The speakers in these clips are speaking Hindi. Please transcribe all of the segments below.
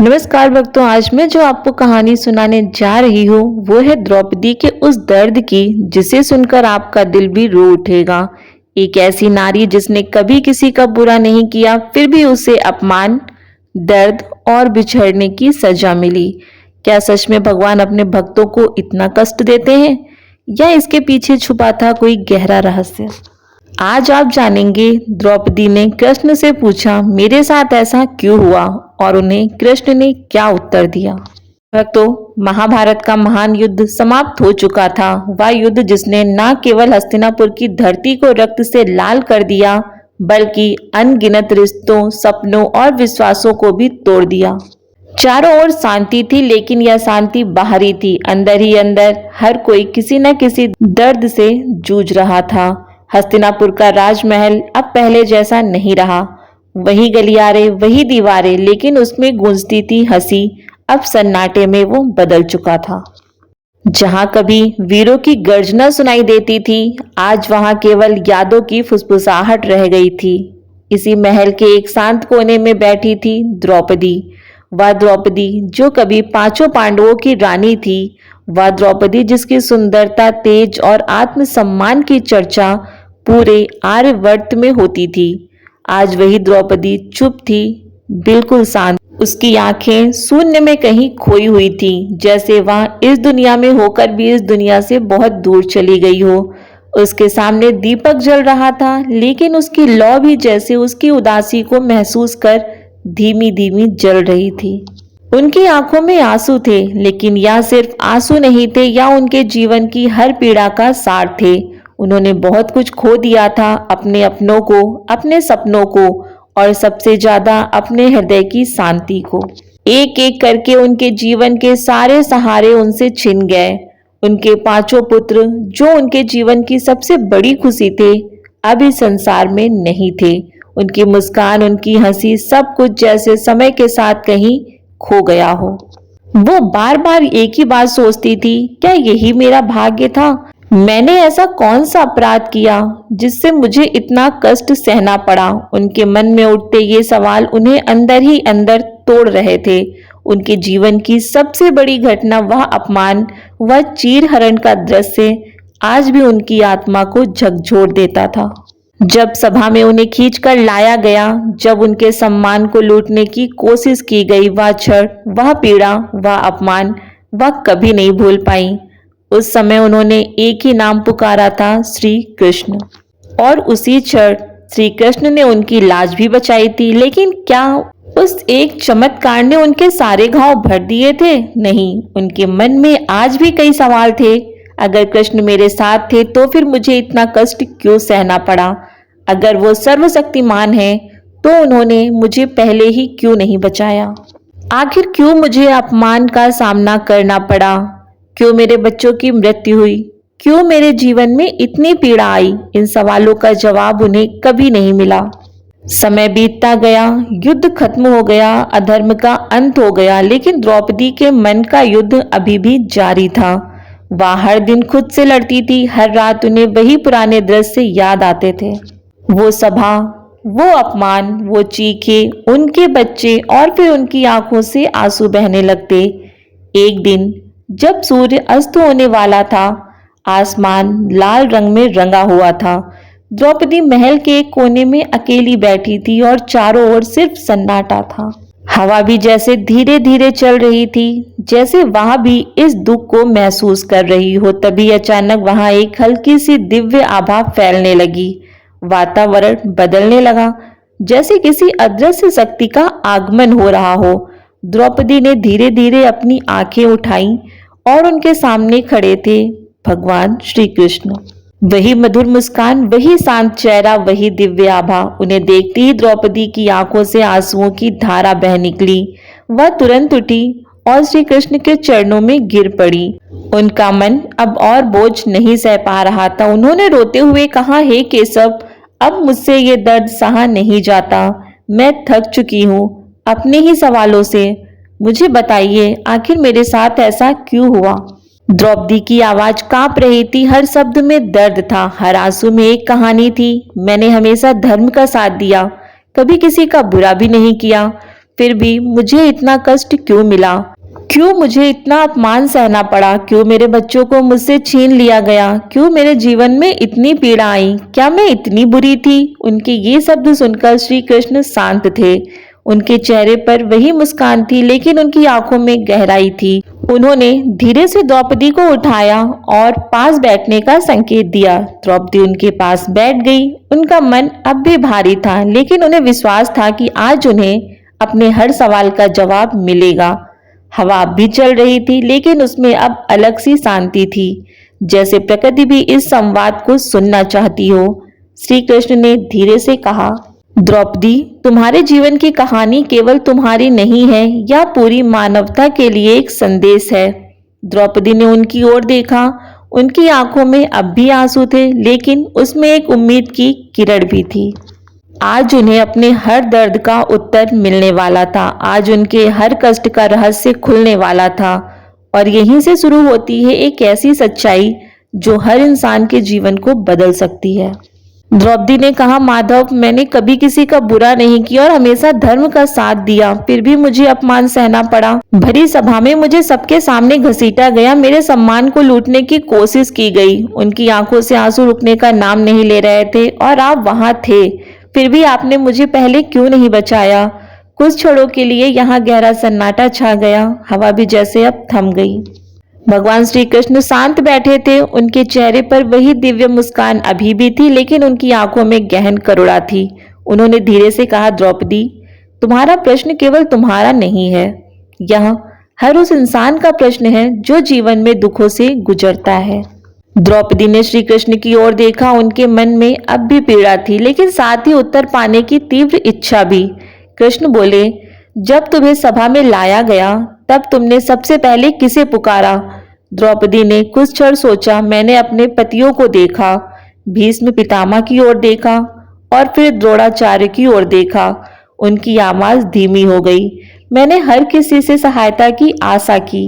नमस्कार भक्तों, आज मैं जो आपको कहानी सुनाने जा रही हूँ वो है द्रौपदी के उस दर्द की जिसे सुनकर आपका दिल भी रो उठेगा। एक ऐसी नारी जिसने कभी किसी का बुरा नहीं किया, फिर भी उसे अपमान, दर्द और बिछड़ने की सजा मिली। क्या सच में भगवान अपने भक्तों को इतना कष्ट देते हैं या इसके पीछे छुपा था कोई गहरा रहस्य? आज आप जानेंगे। द्रौपदी ने कृष्ण से पूछा, मेरे साथ ऐसा क्यों हुआ, और उन्हें कृष्ण ने क्या उत्तर दिया। भक्तों, महाभारत का महान युद्ध समाप्त हो चुका था। वह युद्ध जिसने न केवल हस्तिनापुर की धरती को रक्त से लाल कर दिया, बल्कि अनगिनत रिश्तों, सपनों और विश्वासों को भी तोड़ दिया। चारों ओर शांति थी, लेकिन यह शांति बाहरी थी। अंदर ही अंदर हर कोई किसी न किसी दर्द से जूझ रहा था। हस्तिनापुर का राजमहल अब पहले जैसा नहीं रहा। वही गलियारे, वही दीवारें, लेकिन उसमें गूंजती थी हंसी। अब सन्नाटे में वो बदल चुका था। जहां कभी वीरों की गर्जना सुनाई देती थी, आज वहां केवल यादों की फुसफुसाहट रह गई थी। इसी महल के एक शांत कोने में बैठी थी द्रौपदी। वह द्रौपदी जो कभी पांचों पांडवों की रानी थी। वह द्रौपदी जिसकी सुंदरता, तेज और आत्मसम्मान की चर्चा पूरे आर्यवर्त में होती थी। आज वही द्रौपदी चुप थी, बिल्कुल शांत। उसकी आंखें शून्य में कहीं खोई हुई थी, जैसे वह इस दुनिया में होकर भी इस दुनिया से बहुत दूर चली गई हो। उसके सामने दीपक जल रहा था, लेकिन उसकी लौ भी जैसे उसकी उदासी को महसूस कर धीमी धीमी जल रही थी। उनकी आंखों में आंसू थे, लेकिन यह सिर्फ आंसू नहीं थे, या उनके जीवन की हर पीड़ा का सार थे। उन्होंने बहुत कुछ खो दिया था, अपने अपनों को, अपने सपनों को, और सबसे ज्यादा अपने हृदय की शांति को। एक एक करके उनके जीवन के सारे सहारे उनसे छिन गए। उनके पांचों पुत्र, जो उनके जीवन की सबसे बड़ी खुशी थे, अब इस संसार में नहीं थे। उनकी मुस्कान, उनकी हंसी, सब कुछ जैसे समय के साथ कहीं खो गया हो। वो बार बार एक ही बात सोचती थी, क्या यही मेरा भाग्य था? मैंने ऐसा कौन सा अपराध किया जिससे मुझे इतना कष्ट सहना पड़ा? उनके मन में उठते ये सवाल उन्हें अंदर ही अंदर तोड़ रहे थे। उनके जीवन की सबसे बड़ी घटना, वह अपमान, वह चीरहरण का दृश्य आज भी उनकी आत्मा को झकझोर देता था। जब सभा में उन्हें खींचकर लाया गया, जब उनके सम्मान को लूटने की कोशिश की गई, वह क्षण, वह पीड़ा, वह अपमान, वह कभी नहीं भूल पाई। उस समय उन्होंने एक ही नाम पुकारा था, श्री कृष्ण। और उसी क्षण श्री कृष्ण ने उनकी लाज भी बचाई थी। लेकिन क्या उस एक चमत्कार ने उनके सारे घाव भर दिए थे? नहीं, उनके मन में आज भी कई सवाल थे। अगर कृष्ण मेरे साथ थे तो फिर मुझे इतना कष्ट क्यों सहना पड़ा? अगर वो सर्वशक्तिमान है तो उन्होंने मुझे पहले ही क्यों नहीं बचाया? आखिर क्यों मुझे अपमान का सामना करना पड़ा? क्यों मेरे बच्चों की मृत्यु हुई? क्यों मेरे जीवन में इतनी पीड़ा आई? इन सवालों का जवाब उन्हें कभी नहीं मिला। समय बीतता गया, युद्ध खत्म हो गया, अधर्म का अंत हो गया, लेकिन द्रौपदी के मन का युद्ध अभी भी जारी था। वह हर दिन खुद से लड़ती थी। हर रात उन्हें वही पुराने दृश्य याद आते थे। वो सभा, वो अपमान, वो चीखें, उनके बच्चे, और फिर उनकी आंखों से आंसू बहने लगते। एक दिन जब सूर्य अस्त होने वाला था, आसमान लाल रंग में रंगा हुआ था। द्रौपदी महल के एक कोने में अकेली बैठी थी और चारों ओर सिर्फ सन्नाटा था। हवा भी जैसे धीरे धीरे चल रही थी, जैसे वहां भी इस दुख को महसूस कर रही हो। तभी अचानक वहां एक हल्की सी दिव्य आभा फैलने लगी। वातावरण बदलने लगा, जैसे किसी अदृश्य शक्ति का आगमन हो रहा हो। द्रौपदी ने धीरे धीरे अपनी आंखें उठाईं और उनके सामने खड़े थे भगवान श्री कृष्ण। वही मधुर मुस्कान, वही शांत चेहरा, वही दिव्य आभा। उन्हें देखते ही द्रौपदी की आंखों से आंसुओं की धारा बह निकली। वह तुरंत उठी और श्री कृष्ण के चरणों में गिर पड़ी। उनका मन अब और बोझ नहीं सह पा रहा था। उन्होंने रोते हुए कहा, हे केशव, अब मुझसे ये दर्द सहा नहीं जाता। मैं थक चुकी हूँ अपने ही सवालों से। मुझे बताइए, आखिर मेरे साथ ऐसा क्यों हुआ? द्रौपदी की आवाज कांप रही थी। हर शब्द में दर्द था, हर आंसू में एक कहानी थी। मैंने हमेशा धर्म का साथ दिया, कभी किसी का बुरा भी नहीं किया, फिर भी मुझे इतना कष्ट क्यों मिला? क्यों मुझे इतना अपमान सहना पड़ा? क्यों मेरे बच्चों को मुझसे छीन लिया गया? क्यों मेरे जीवन में इतनी पीड़ा आई? क्या मैं इतनी बुरी थी? उनके ये शब्द सुनकर श्री कृष्ण शांत थे। उनके चेहरे पर वही मुस्कान थी, लेकिन उनकी आंखों में गहराई थी। उन्होंने धीरे से द्रौपदी को उठाया और पास बैठने का संकेत दिया। द्रौपदी उनके पास बैठ गई। उनका मन अब भी भारी था, लेकिन उन्हें विश्वास था कि आज उन्हें अपने हर सवाल का जवाब मिलेगा। हवा अब भी चल रही थी, लेकिन उसमें अब अलग सी शांति थी, जैसे प्रकृति भी इस संवाद को सुनना चाहती हो। श्री कृष्ण ने धीरे से कहा, द्रौपदी, तुम्हारे जीवन की कहानी केवल तुम्हारी नहीं है, यह पूरी मानवता के लिए एक संदेश है। द्रौपदी ने उनकी ओर देखा। उनकी आंखों में अब भी आंसू थे, लेकिन उसमें एक उम्मीद की किरण भी थी। आज उन्हें अपने हर दर्द का उत्तर मिलने वाला था। आज उनके हर कष्ट का रहस्य खुलने वाला था। और यहीं से शुरू होती है एक ऐसी सच्चाई जो हर इंसान के जीवन को बदल सकती है। द्रौपदी ने कहा, माधव, मैंने कभी किसी का बुरा नहीं किया और हमेशा धर्म का साथ दिया, फिर भी मुझे अपमान सहना पड़ा। भरी सभा में मुझे सबके सामने घसीटा गया, मेरे सम्मान को लूटने की कोशिश की गई। उनकी आंखों से आंसू रुकने का नाम नहीं ले रहे थे। और आप वहां थे, फिर भी आपने मुझे पहले क्यों नहीं बचाया? कुछ क्षणों के लिए यहाँ गहरा सन्नाटा छा गया। हवा भी जैसे अब थम गई। भगवान श्री कृष्ण शांत बैठे थे। उनके चेहरे पर वही दिव्य मुस्कान अभी भी थी, लेकिन उनकी आंखों में गहन करुणा थी। उन्होंने धीरे से कहा, द्रौपदी, तुम्हारा प्रश्न केवल तुम्हारा नहीं है, यह हर उस इंसान का प्रश्न है जो जीवन में दुखों से गुजरता है। द्रौपदी ने श्री कृष्ण की ओर देखा। उनके मन में अब भी पीड़ा थी, लेकिन साथ ही उत्तर पाने की तीव्र इच्छा भी। कृष्ण बोले, जब तुम्हें सभा में लाया गया तब तुमने सबसे पहले किसे पुकारा? द्रौपदी ने कुछ क्षण सोचा। मैंने अपने पतियों को देखा, भीष्म पितामह की ओर देखा और फिर द्रोणाचार्य की ओर देखा। उनकी आवाज धीमी हो गई। मैंने हर किसी से सहायता की आशा की,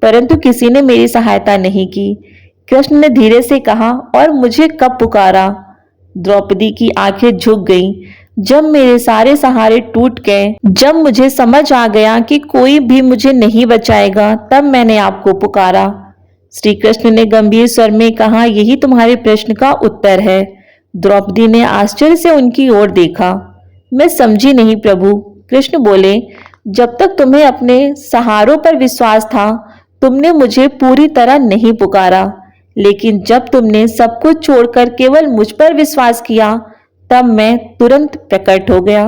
परंतु किसी ने मेरी सहायता नहीं की। कृष्ण ने धीरे से कहा, और मुझे कब पुकारा? द्रौपदी की आंखें झुक गईं। जब मेरे सारे सहारे टूट गए, जब मुझे समझ आ गया कि कोई भी मुझे नहीं बचाएगा, तब मैंने आपको पुकारा। श्री कृष्ण ने गंभीर स्वर में कहा, यही तुम्हारे प्रश्न का उत्तर है। द्रौपदी ने आश्चर्य से उनकी ओर देखा। मैं समझी नहीं प्रभु। कृष्ण बोले, जब तक तुम्हें अपने सहारों पर विश्वास था, तुमने मुझे पूरी तरह नहीं पुकारा, लेकिन जब तुमने सब कुछ छोड़कर केवल मुझ पर विश्वास किया, तब मैं तुरंत प्रकट हो गया।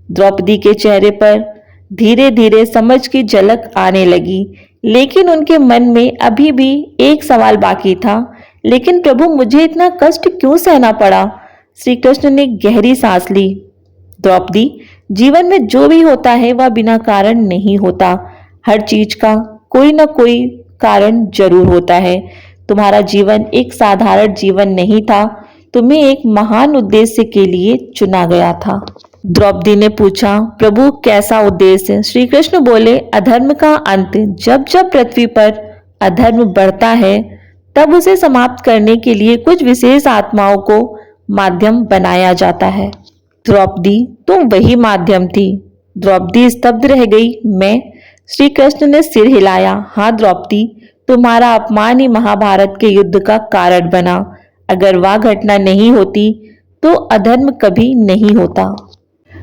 द्रौपदी के चेहरे पर धीरे धीरे समझ की झलक आने लगी, लेकिन उनके मन में अभी भी एक सवाल बाकी था, लेकिन प्रभु, मुझे इतना कष्ट क्यों सहना पड़ा? श्री कृष्ण ने गहरी सांस ली। द्रौपदी, जीवन में जो भी होता है वह बिना कारण नहीं होता। हर चीज का कोई ना कोई कारण जरूर होता है। तुम्हारा जीवन एक साधारण जीवन नहीं था, तुम्हें एक महान उद्देश्य के लिए चुना गया था। द्रौपदी ने पूछा, प्रभु, कैसा उद्देश्य? श्री कृष्ण बोले, अधर्म का अंत। जब जब पृथ्वी पर अधर्म बढ़ता है, तब उसे समाप्त करने के लिए कुछ विशेष आत्माओं को माध्यम बनाया जाता है। द्रौपदी, तुम वही माध्यम थी। द्रौपदी स्तब्ध रह गई। मैं? श्री कृष्ण ने सिर हिलाया। हाँ द्रौपदी, तुम्हारा अपमान ही महाभारत के युद्ध का कारण बना। अगर वह घटना नहीं होती तो अधर्म कभी नहीं होता।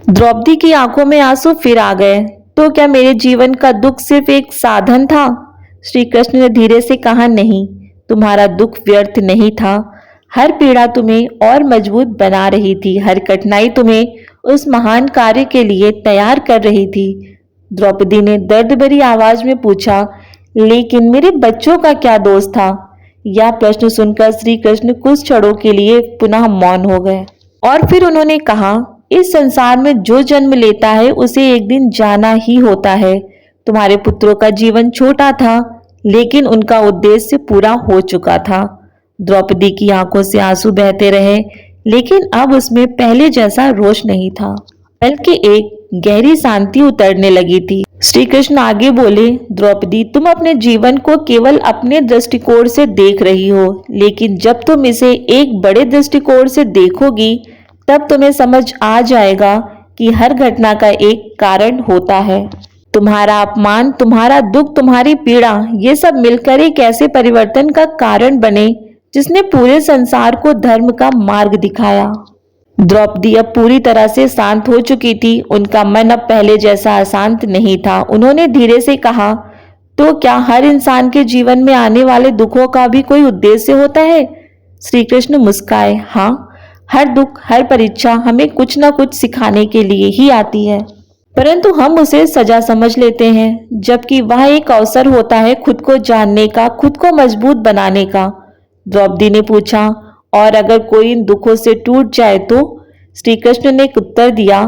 द्रौपदी की आंखों में आंसू फिर आ गए। तो क्या मेरे जीवन का दुख सिर्फ एक साधन था? श्री कृष्ण ने धीरे से कहा, नहीं, तुम्हारा दुख व्यर्थ नहीं था। हर पीड़ा तुम्हें और मजबूत बना रही थी। हर कठिनाई तुम्हें उस महान कार्य के लिए तैयार कर रही थी। द्रौपदी ने दर्द भरी आवाज में पूछा, लेकिन मेरे बच्चों का क्या दोष था? यह प्रश्न सुनकर श्री कृष्ण कुछ क्षणों के लिए पुनः मौन हो गए और फिर उन्होंने कहा, इस संसार में जो जन्म लेता है उसे एक दिन जाना ही होता है। तुम्हारे पुत्रों का जीवन छोटा था, लेकिन उनका उद्देश्य पूरा हो चुका था। द्रौपदी की आंखों से आंसू बहते रहे, लेकिन अब उसमें पहले जैसा रोष नहीं था, बल्कि एक गहरी शांति उतरने लगी थी। श्री कृष्ण आगे बोले, द्रौपदी, तुम अपने जीवन को केवल अपने दृष्टिकोण से देख रही हो, लेकिन जब तुम इसे एक बड़े दृष्टिकोण से देखोगी, तब तुम्हें समझ आ जाएगा कि हर घटना का एक कारण होता है। तुम्हारा अपमान, तुम्हारा दुख, तुम्हारी पीड़ा, ये सब मिलकर एक ऐसे परिवर्तन का कारण बने जिसने पूरे संसार को धर्म का मार्ग दिखाया। द्रौपदी अब पूरी तरह से शांत हो चुकी थी। उनका मन अब पहले जैसा अशांत नहीं था। उन्होंने धीरे से कहा, तो क्या हर इंसान के जीवन में आने वाले दुखों का भी कोई उद्देश्य होता है? श्री कृष्ण मुस्काए, हाँ, हर दुख, हर परीक्षा हमें कुछ ना कुछ सिखाने के लिए ही आती है, परंतु हम उसे सजा समझ लेते हैं, जबकि वह एक अवसर होता है खुद को जानने का, खुद को मजबूत बनाने का। द्रौपदी ने पूछा, और अगर कोई इन दुखों से टूट जाए तो? श्री कृष्ण ने एक उत्तर दिया,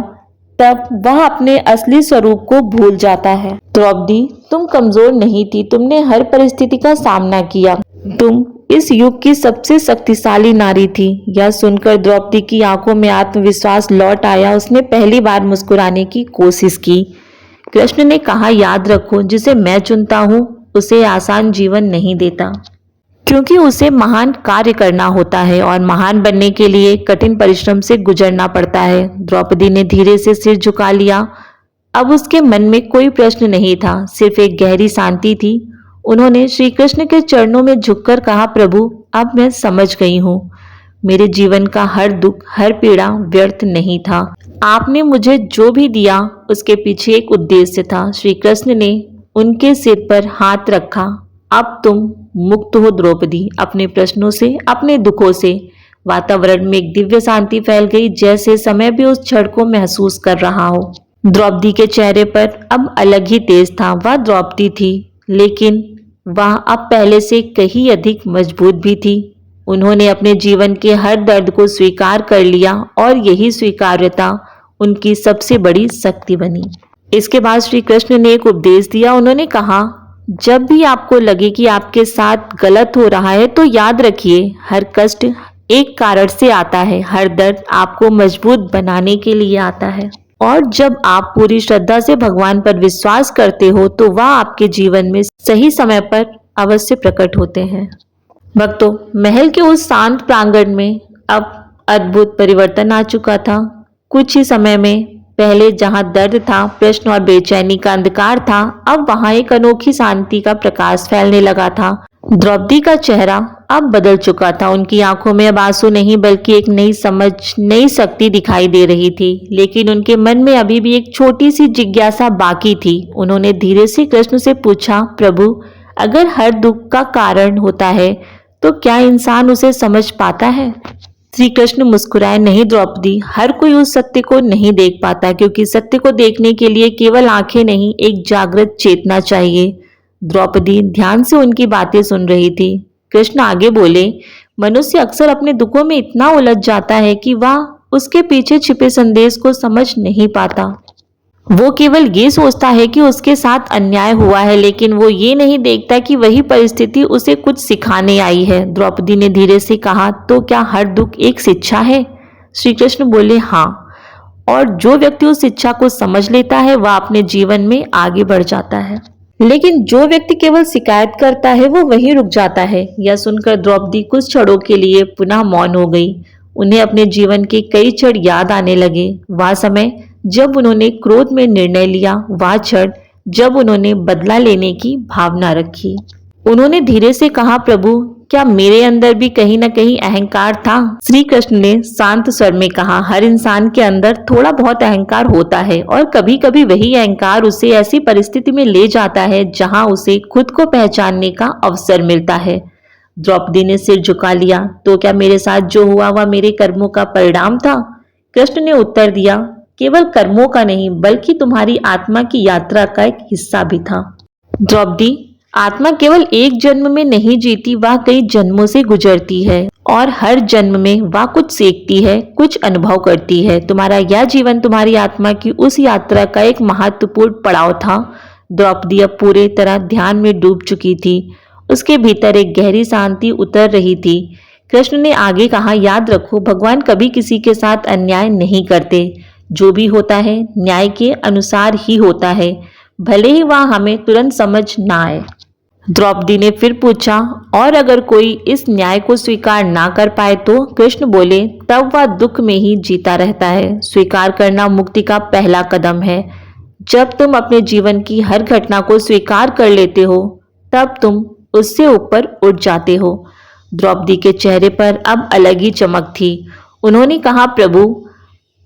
तब वह अपने असली स्वरूप को भूल जाता है। द्रौपदी, तुम कमजोर नहीं थी, तुमने हर परिस्थिति का सामना किया। तुम इस युग की सबसे शक्तिशाली नारी थी। यह सुनकर द्रौपदी की आंखों में आत्मविश्वास लौट आया। उसने पहली बार मुस्कुराने की कोशिश की। कृष्ण ने कहा, याद रखो, जिसे मैं चुनता हूँ उसे आसान जीवन नहीं देता, क्योंकि उसे महान कार्य करना होता है और महान बनने के लिए कठिन परिश्रम से गुजरना पड़ता है। द्रौपदी ने धीरे से सिर झुका लिया। अब उसके मन में कोई प्रश्न नहीं था, सिर्फ एक गहरी शांति थी। उन्होंने श्री कृष्ण के चरणों में झुककर कहा, प्रभु, अब मैं समझ गई हूँ। मेरे जीवन का हर दुख, हर पीड़ा व्यर्थ नहीं था। आपने मुझे जो भी दिया उसके पीछे एक उद्देश्य था। श्री कृष्ण ने उनके सिर पर हाथ रखा। अब तुम मुक्त हो द्रौपदी, अपने प्रश्नों से, अपने दुखों से। वातावरण में एक दिव्य शांति फैल गई, जैसे समय भी उस क्षण को महसूस कर रहा हो। द्रौपदी के चेहरे पर अब अलग ही तेज था। वह द्रौपदी थी, लेकिन वह अब पहले से कहीं अधिक मजबूत भी थी। उन्होंने अपने जीवन के हर दर्द को स्वीकार कर लिया और यही स्वीकार्यता उनकी सबसे बड़ी शक्ति बनी। इसके बाद श्री कृष्ण ने एक उपदेश दिया। उन्होंने कहा, जब भी आपको लगे कि आपके साथ गलत हो रहा है तो याद रखिए, हर कष्ट एक कारण से आता है, हर दर्द आपको मजबूत बनाने के लिए आता है, और जब आप पूरी श्रद्धा से भगवान पर विश्वास करते हो तो वह आपके जीवन में सही समय पर अवश्य प्रकट होते हैं। भक्तों, महल के उस शांत प्रांगण में अब अद्भुत परिवर्तन आ चुका था। कुछ ही समय में पहले जहां दर्द था, प्रश्न और बेचैनी का अंधकार था, अब वहां एक अनोखी शांति का प्रकाश फैलने लगा था। द्रौपदी का चेहरा अब बदल चुका था। उनकी आंखों में अब आंसू नहीं, बल्कि एक नई समझ, नई शक्ति दिखाई दे रही थी। लेकिन उनके मन में अभी भी एक छोटी सी जिज्ञासा बाकी थी। उन्होंने धीरे से कृष्ण से पूछा, प्रभु, अगर हर दुख का कारण होता है तो क्या इंसान उसे समझ पाता है? श्री कृष्ण मुस्कुराए, नहीं द्रौपदी, हर कोई उस सत्य को नहीं देख पाता, क्योंकि सत्य को देखने के लिए केवल आंखें नहीं, एक जागृत चेतना चाहिए। द्रौपदी ध्यान से उनकी बातें सुन रही थी। कृष्ण आगे बोले, मनुष्य अक्सर अपने दुखों में इतना उलझ जाता है कि वह उसके पीछे छिपे संदेश को समझ नहीं पाता। वो केवल ये सोचता है कि उसके साथ अन्याय हुआ है, लेकिन वो ये नहीं देखता कि वही परिस्थिति उसे कुछ सिखाने आई है। द्रौपदी ने धीरे से कहा, तो क्या हर दुख एक शिक्षा है? श्री कृष्ण बोले, हाँ, और जो व्यक्ति उस शिक्षा को समझ लेता है वह अपने जीवन में आगे बढ़ जाता है। लेकिन जो व्यक्ति केवल शिकायत करता है वो वहीं रुक जाता है। यह सुनकर द्रौपदी कुछ क्षणों के लिए पुनः मौन हो गई। उन्हें अपने जीवन के कई क्षण याद आने लगे। वह समय जब उन्होंने क्रोध में निर्णय लिया, वह क्षण जब उन्होंने बदला लेने की भावना रखी। उन्होंने धीरे से कहा, प्रभु, क्या मेरे अंदर भी कहीं न कहीं अहंकार था? श्री कृष्ण ने शांत स्वर में कहा, हर इंसान के अंदर थोड़ा बहुत अहंकार होता है, और कभी कभी वही अहंकार उसे ऐसी परिस्थिति में ले जाता है जहां उसे खुद को पहचानने का अवसर मिलता है। द्रौपदी ने सिर झुका लिया, तो क्या मेरे साथ जो हुआ वह मेरे कर्मों का परिणाम था? कृष्ण ने उत्तर दिया, केवल कर्मों का नहीं, बल्कि तुम्हारी आत्मा की यात्रा का एक हिस्सा भी था। द्रौपदी, आत्मा केवल एक जन्म में नहीं जीती, वह कई जन्मों से गुजरती है, और हर जन्म में वह कुछ सीखती है, कुछ अनुभव करती है। तुम्हारा यह जीवन तुम्हारी आत्मा की उस यात्रा का एक महत्वपूर्ण पड़ाव था। द्रौपदी अब पूरी तरह ध्यान में डूब चुकी थी। उसके भीतर एक गहरी शांति उतर रही थी। कृष्ण ने आगे कहा, याद रखो, भगवान कभी किसी के साथ अन्याय नहीं करते। जो भी होता है न्याय के अनुसार ही होता है, भले ही वह हमें तुरंत समझ ना आए। द्रौपदी ने फिर पूछा, और अगर कोई इस न्याय को स्वीकार ना कर पाए तो? कृष्ण बोले, तब वह दुख में ही जीता रहता है। स्वीकार करना मुक्ति का पहला कदम है। जब तुम अपने जीवन की हर घटना को स्वीकार कर लेते हो, तब तुम उससे ऊपर उठ जाते हो। द्रौपदी के चेहरे पर अब अलग ही चमक थी। उन्होंने कहा, प्रभु,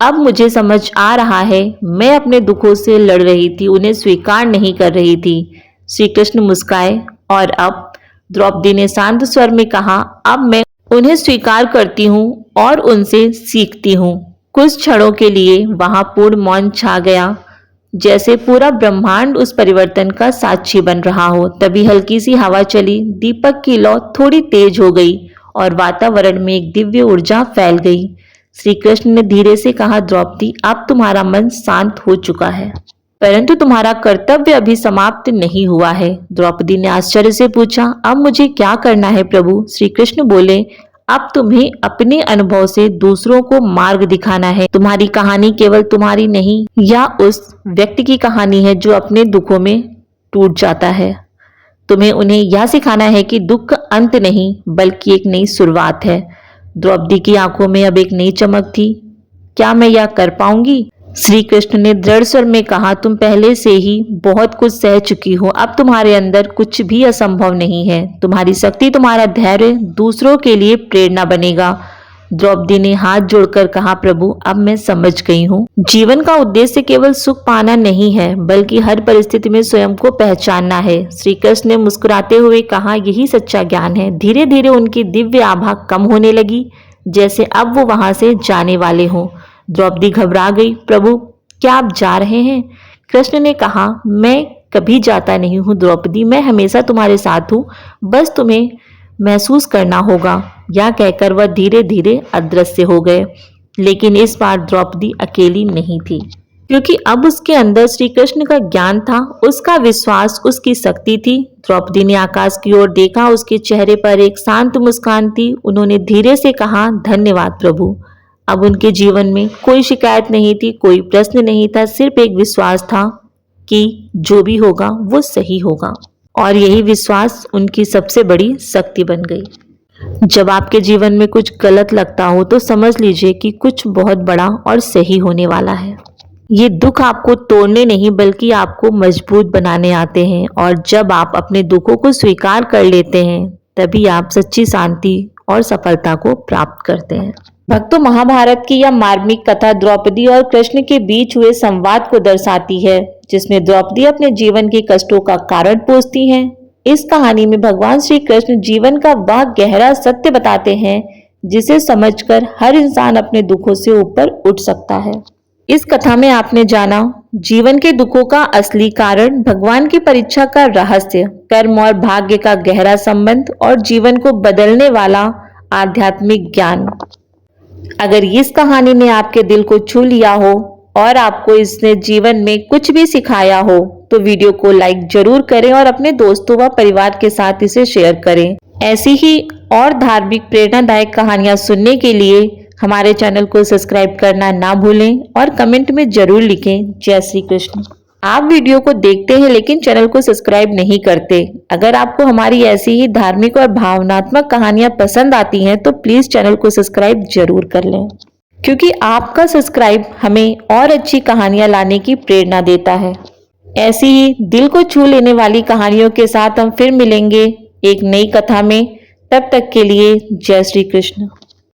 अब मुझे समझ आ रहा है, मैं अपने दुखों से लड़ रही थी, उन्हें स्वीकार नहीं कर रही थी। श्री कृष्ण मुस्काए और अब द्रौपदी ने शांत स्वर में कहा, अब मैं उन्हें स्वीकार करती हूँ और उनसे सीखती हूँ। कुछ क्षणों के लिए वहां पूर्ण मौन छा गया, जैसे पूरा ब्रह्मांड उस परिवर्तन का साक्षी बन रहा हो। तभी हल्की सी हवा चली, दीपक की लौ थोड़ी तेज हो गई और वातावरण में एक दिव्य ऊर्जा फैल गई। श्री कृष्ण ने धीरे से कहा, द्रौपदी, अब तुम्हारा मन शांत हो चुका है, परंतु तुम्हारा कर्तव्य अभी समाप्त नहीं हुआ है। द्रौपदी ने आश्चर्य से पूछा, अब मुझे क्या करना है प्रभु? श्री कृष्ण बोले, अब तुम्हें अपने अनुभव से दूसरों को मार्ग दिखाना है। तुम्हारी कहानी केवल तुम्हारी नहीं, या उस व्यक्ति की कहानी है जो अपने दुखों में टूट जाता है। तुम्हें उन्हें यह सिखाना है कि दुख अंत नहीं, बल्कि एक नई शुरुआत है। द्रौपदी की आंखों में अब एक नई चमक थी। क्या मैं यह कर पाऊंगी? श्री कृष्ण ने दृढ़ स्वर में कहा, तुम पहले से ही बहुत कुछ सह चुकी हो, अब तुम्हारे अंदर कुछ भी असंभव नहीं है। तुम्हारी शक्ति, तुम्हारा धैर्य दूसरों के लिए प्रेरणा बनेगा। द्रौपदी ने हाथ जोड़कर कहा, प्रभु, अब मैं समझ गई हूँ। जीवन का उद्देश्य केवल सुख पाना नहीं है, बल्कि हर परिस्थिति में स्वयं को पहचानना है। श्री कृष्ण ने मुस्कुराते हुए कहा, यही सच्चा ज्ञान है। धीरे धीरे उनकी दिव्य आभा कम होने लगी, जैसे अब वो वहां से जाने वाले हों। द्रौपदी घबरा गई। प्रभु, क्या आप जा रहे हैं? कृष्ण ने कहा, मैं कभी जाता नहीं हूँ द्रौपदी, मैं हमेशा तुम्हारे साथ हूँ, बस तुम्हें महसूस करना होगा। यह कहकर वह धीरे धीरे अदृश्य हो गए। लेकिन इस बार द्रौपदी अकेली नहीं थी, क्योंकि अब उसके अंदर श्री कृष्ण का ज्ञान था, उसका विश्वास, उसकी शक्ति थी। द्रौपदी ने आकाश की ओर देखा, उसके चेहरे पर एक शांत मुस्कान थी। उन्होंने धीरे से कहा, धन्यवाद प्रभु। अब उनके जीवन में कोई शिकायत नहीं थी, कोई प्रश्न नहीं था, सिर्फ एक विश्वास था कि जो भी होगा वो सही होगा। और यही विश्वास उनकी सबसे बड़ी शक्ति बन गई। जब आपके जीवन में कुछ गलत लगता हो तो समझ लीजिए कि कुछ बहुत बड़ा और सही होने वाला है। ये दुख आपको तोड़ने नहीं, बल्कि आपको मजबूत बनाने आते हैं। और जब आप अपने दुखों को स्वीकार कर लेते हैं, तभी आप सच्ची शांति और सफलता को प्राप्त करते हैं। भक्तों, महाभारत की यह मार्मिक कथा द्रौपदी और कृष्ण के बीच हुए संवाद को दर्शाती है, जिसमें द्रौपदी अपने जीवन के कष्टों का कारण पूछती हैं। इस कहानी में भगवान श्री कृष्ण जीवन का वह गहरा सत्य बताते हैं, जिसे समझकर हर इंसान अपने दुखों से ऊपर उठ सकता है। इस कथा में आपने जाना जीवन के दुखों का असली कारण, भगवान की परीक्षा का रहस्य, कर्म और भाग्य का गहरा संबंध और जीवन को बदलने वाला आध्यात्मिक ज्ञान। अगर इस कहानी ने आपके दिल को छू लिया हो और आपको इसने जीवन में कुछ भी सिखाया हो, तो वीडियो को लाइक जरूर करें और अपने दोस्तों व परिवार के साथ इसे शेयर करें। ऐसी ही और धार्मिक प्रेरणादायक कहानियां सुनने के लिए हमारे चैनल को सब्सक्राइब करना ना भूलें और कमेंट में जरूर लिखें, जय श्री कृष्ण। आप वीडियो को देखते हैं लेकिन चैनल को सब्सक्राइब नहीं करते। अगर आपको हमारी ऐसी ही धार्मिक और भावनात्मक कहानियां पसंद आती हैं तो प्लीज चैनल को सब्सक्राइब जरूर कर लें, क्योंकि आपका सब्सक्राइब हमें और अच्छी कहानियां लाने की प्रेरणा देता है। ऐसी ही दिल को छू लेने वाली कहानियों के साथ हम फिर मिलेंगे एक नई कथा में। तब तक के लिए जय श्री कृष्ण।